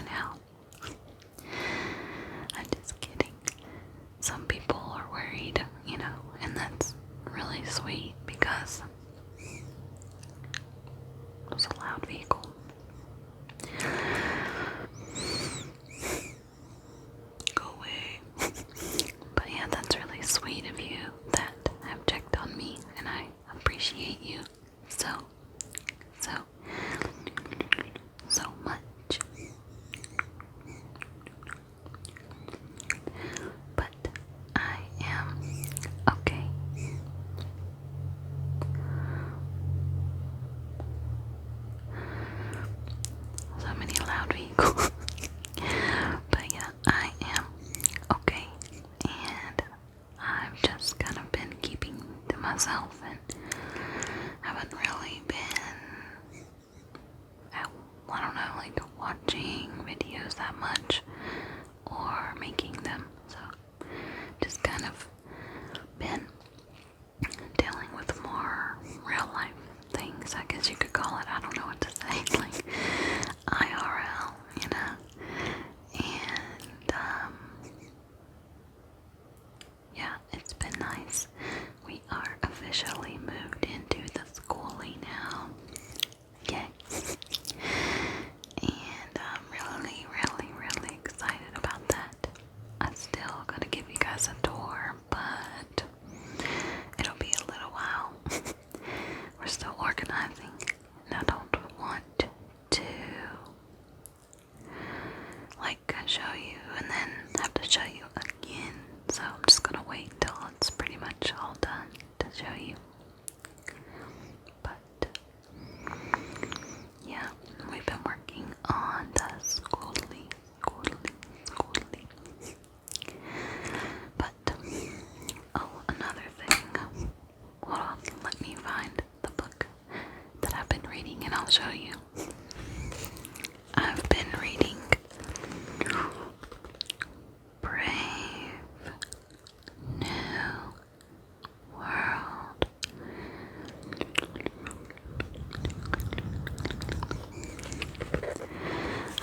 now. I'm just kidding. Some people are worried, and that's really sweet because it was a loud vehicle. Go away. But yeah, that's really sweet of you that have checked on me, and I appreciate you so much. But I am okay. So many loud vehicles. But yeah, I am okay. And I've just kind of been keeping to myself and haven't really been, I don't know, like watching videos that much or making them. So just kind of been dealing with more real life things, I guess you could call it. I don't know what to say, like IRL, and yeah, it's been nice. We are officially moved into the schoolie now. Yay. And I'm really, really, really excited about that. I'm still gonna give you guys a tour, but it'll be a little while. We're still organizing, and I don't want to show you and then have to show you again. So I'm just gonna wait until it's pretty much all done to show you. But yeah, we've been working on the schoolie. But another thing. Hold on, let me find the book that I've been reading and I'll show you. I've been reading Brave New World.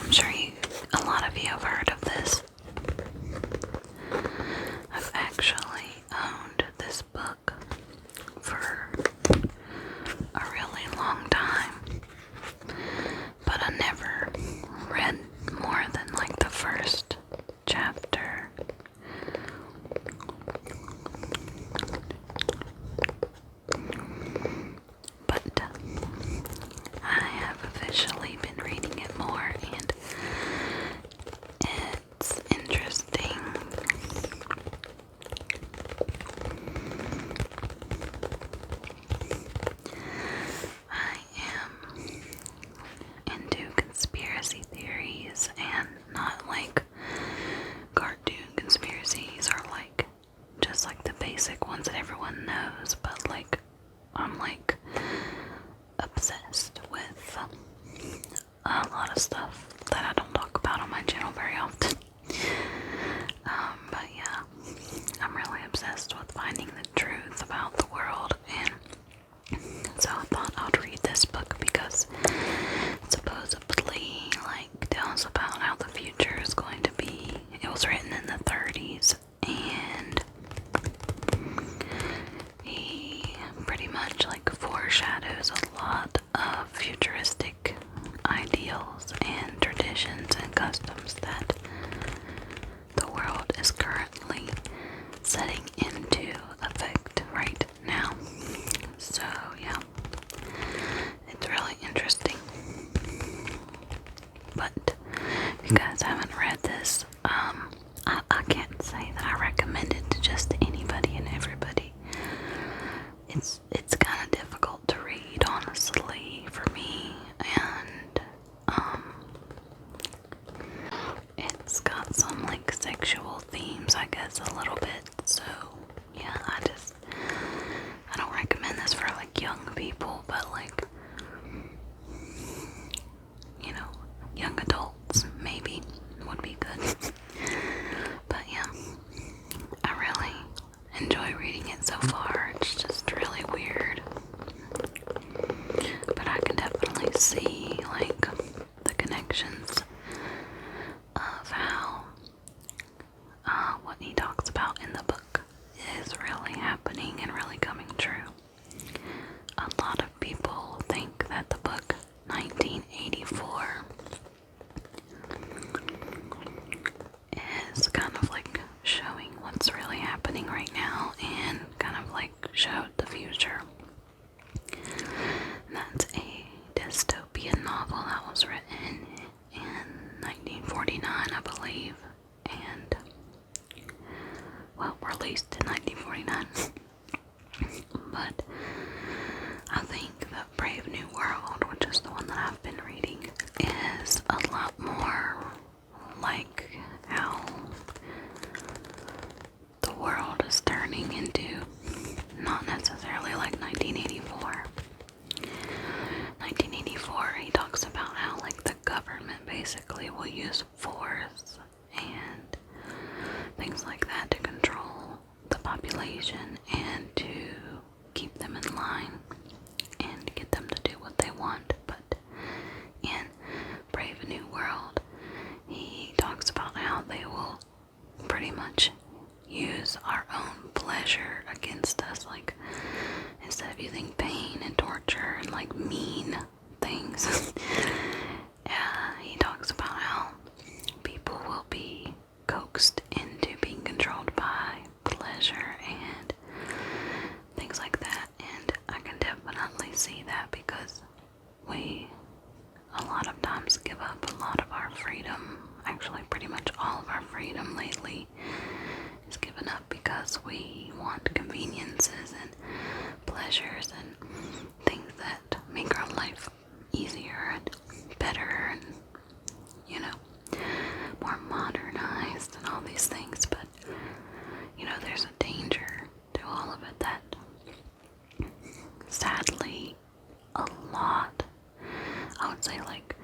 I'm sure a lot of you have heard of this. I've actually owned this book for a really long time, but I never read more than like the first chapter. But I have officially been reading it more, and it's interesting. I am into conspiracy theories, and not like cartoon conspiracies or like just like the basic ones that everyone knows, but like I'm like obsessed with a lot of stuff that I don't talk about on my channel very often. But yeah, I'm really obsessed with finding the truth about the world, and so I thought I'd read this book because it supposedly tells about how the future is going to be. It was written in the 30s, and he pretty much foreshadows a lot of futuristic ideals and traditions and customs that the world is currently setting into effect right now. So yeah, it's really interesting. But if you guys haven't read this, I can't say that I recommend it to just anybody and everybody. It's kind of difficult to read, honestly, for me, and it's got some sexual themes, I guess, a little bit. So yeah, I don't recommend this for young people, but young adults maybe would be good. But yeah, I really enjoy reading it so far. It's just really weird, but I can definitely see the connections is kind of like showing what's really happening right now and kind of like show the future. And that's a dystopian novel that was written in 1949, I believe, and, well, released in 1949. But I think the Brave New World, which is the one that I've been reading, is a lot more like how the world is turning into, not necessarily like 1984. 1984, he talks about how like the government basically will use force and things like that to control the population and to keep them in line and get them to do what they want. But in Brave New World, he talks about how they will pretty much use our own pleasure against us. Like, instead of using pain and torture and like mean things, he talks about how people will be coaxed into being controlled by pleasure and things like that. And I can definitely see that because we a lot of times give up a lot of our freedom. Actually, pretty much all of our freedom lately is given up because we want conveniences and pleasures and things that make our life easier and better and, you know, more modernized and all these things. But, you know, there's a danger to all of it that sadly a lot, I would say like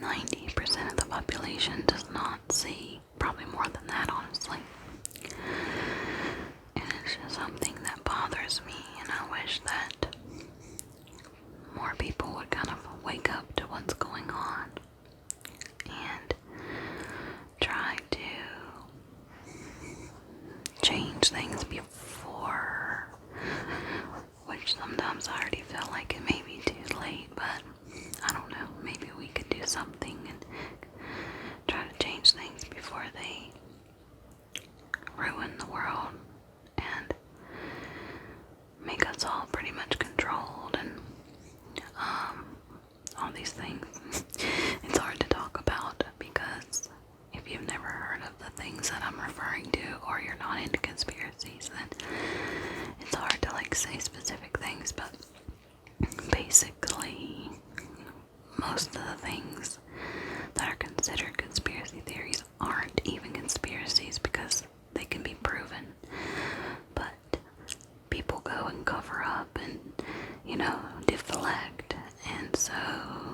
90% of the population does not see, probably more than that, honestly. And it's just something that bothers me, and I wish that more people would kind of wake up to what's going on and try to change things before, which sometimes I already feel like it may be too late, but I don't know, maybe we could do something and try to change things before they ruin the world and make us all pretty much controlled and all these things. It's hard to talk about because if you've never heard of the things that I'm referring to, or you're not into conspiracies, then it's hard to like say specific things. But basically, most of the things that are considered conspiracy theories aren't even conspiracies because they can be proven. But people go and cover up and, you know, deflect, and so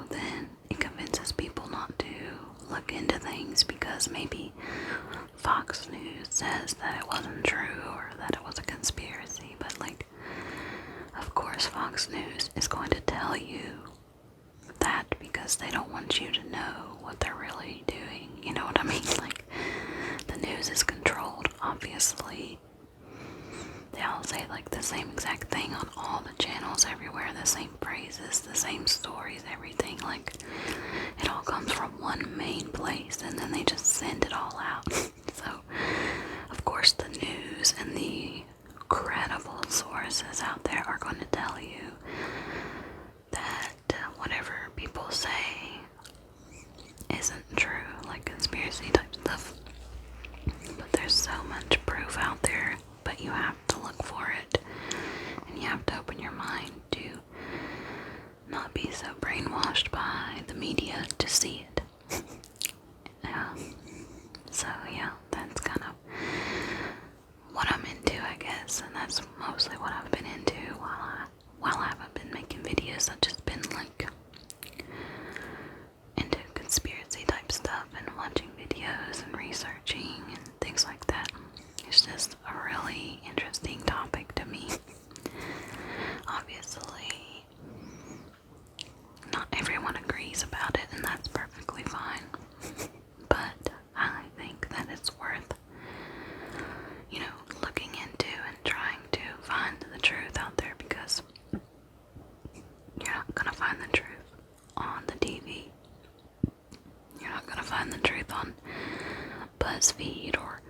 then it convinces people not to look into things because maybe Fox News says that it wasn't true or that it was a conspiracy. But like, of course Fox News is going to tell you that because they don't want you to know what they're really doing. You know what I mean? Like, the news is controlled, obviously. They all say like the same exact thing on all the channels everywhere, the same phrases, the same stories, everything. Like, it all comes from one main place and then they just send it all out. So, of course, the news and the credible sources out there are going to tell you that whatever people say isn't true, like conspiracy type stuff. But there's so much proof out there, but you have to look for it, and you have to open your mind to not be so brainwashed by the media to see it. So yeah, that's kind of what I'm into, I guess, and that's mostly what I've been into while I haven't been making videos. I've just been like into conspiracy type stuff and watching videos and researching and things like that. It's just a really interesting topic to me. Obviously, not everyone agrees about it, and that's perfectly fine. But I think that it's worth, you know, looking into and trying to find the truth out there, because you're not gonna find the truth on the TV. You're not gonna find the truth on, but BuzzFeed or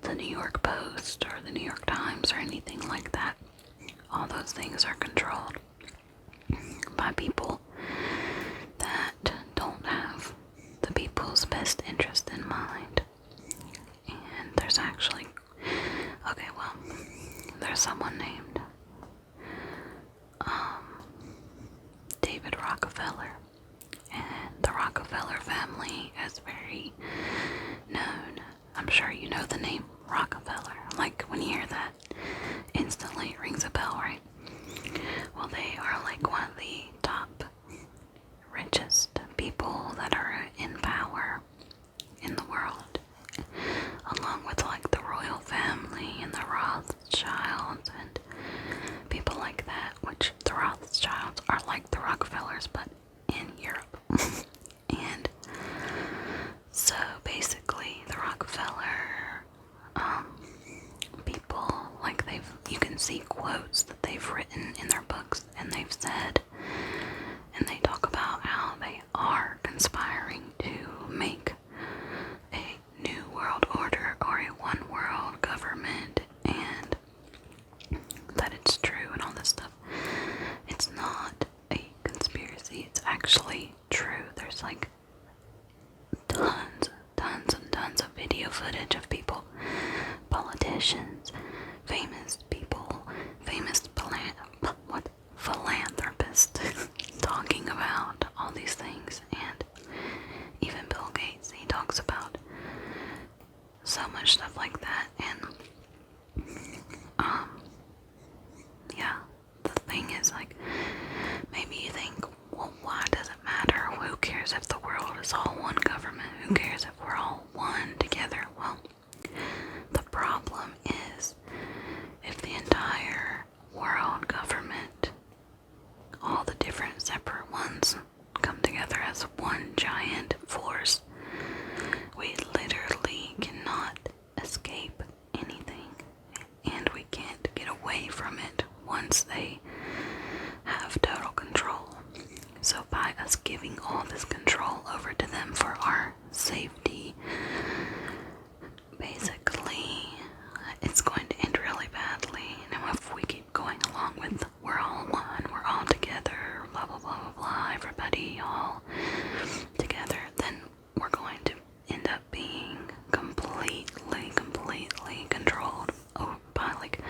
the New York Post or the New York Times or anything like that. All those things are controlled by people that don't have the people's best interest in mind. And there's actually, there's someone named David Rockefeller, and the Rockefeller family is very known. I'm sure you know the name Rockefeller. Like, when you hear that, instantly it rings a bell, right? Well, they are like one of the top richest people that are in power in the world, along with like the royal family and the Rothschilds and people like that, which the Rothschilds are like the Rockefellers but in Europe. And so basically the Rockefeller people, like, you can see quotes that they've written in their books, and they've said, and they talk about how they are conspiring to make a new world order or a one world government, and that it's true and all this stuff. It's not a conspiracy, it's actually true. There's like tons and tons of video footage of people, politicians, famous people, famous philanthropists talking about all these things. And even Bill Gates, he talks about so much stuff like that. And yeah, the thing is, like, maybe you think, well, why does it matter? Who cares if the world is all one government? Who cares if we're all one together? Well, the problem is, if the entire world government, all the different separate ones, come together as one giant force, we literally cannot escape anything, and we can't get away from it once they have total control. So by us giving all this control over to them for our safety, basically it's going to end really badly. And if we keep going along with we're all one, we're all together, blah blah blah blah blah, everybody all together, then we're going to end up being completely controlled by, like,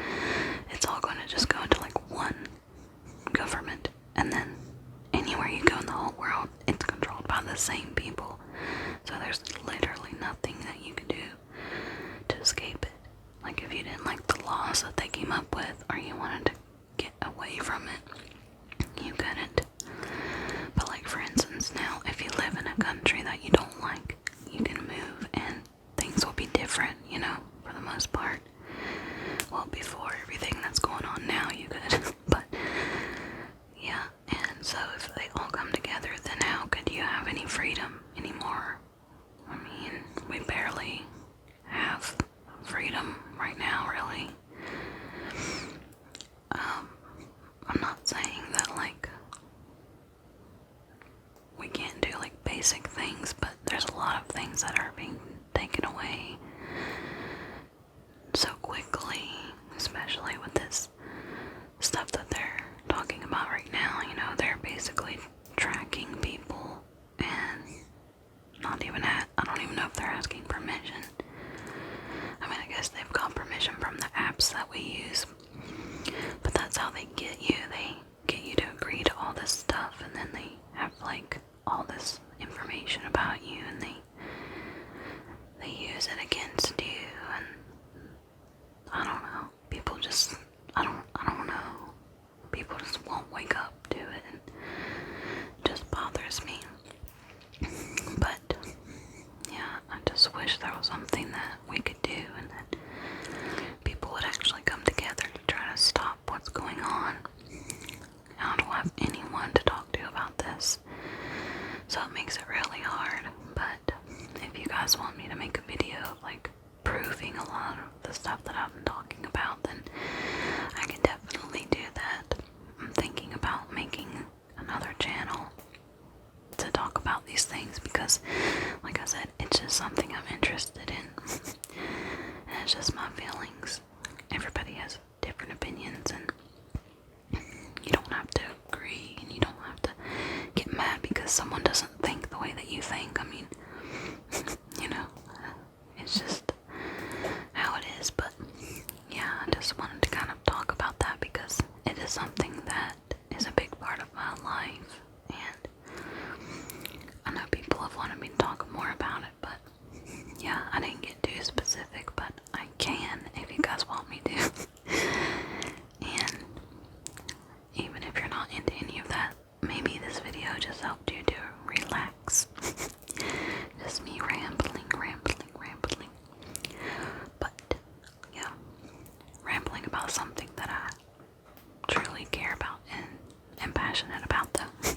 it's all going to just go into like one government, and then anywhere you go in the whole world, it's controlled by the same people. So there's literally nothing that you can do to escape it. Like, if you didn't like the laws that they came up with, or you wanted to get away from it, you couldn't. But, like, for instance, now, if you live in a country that you don't like, you can move and things will be different, you know, for the most part. Well, before everything that's going on now, you could. But yeah, and so if they all come together, then how could you have any freedom anymore? I mean, we barely have freedom right now, really. I'm not saying that, like, we can't do, like, basic things, but there's a lot of things that are being taken away so quickly, especially with this stuff that they're talking about right now. You know, they're basically tracking people, and I don't even know if they're asking permission. I mean, I guess they've got permission from the apps that we use, but that's how they get you. They get you to agree to all this stuff, and then they have, like, all this information about you, and they use it against you. And I don't know, people just, I don't know, people just won't wake up to it, and it just bothers me. But yeah, I just wish there was something that we could do, and that people would actually come together to try to stop what's going on. I don't have anyone to talk to about this, so it makes it really hard. But if you guys want me to make a video of, like, proving a lot of the stuff that I've been talking about, then I can definitely do that. I'm thinking about making another channel to talk about these things because, like I said, it's just something I'm interested in And it's just my feelings. Everybody has different opinions, and you don't have to agree, and you don't have to get mad because someone doesn't think the way that you think. I mean, you know, it's just how it is. But yeah, I just wanted to kind of talk about that because it is something that is a big part of my life, and I know people have wanted me to talk more about it, but yeah, I didn't get too specific, but I can if you guys want me to. And even if you're not into any of that, maybe this video just helped you to relax. Just me rambling. But yeah, rambling about something that I truly care about and am passionate about, though.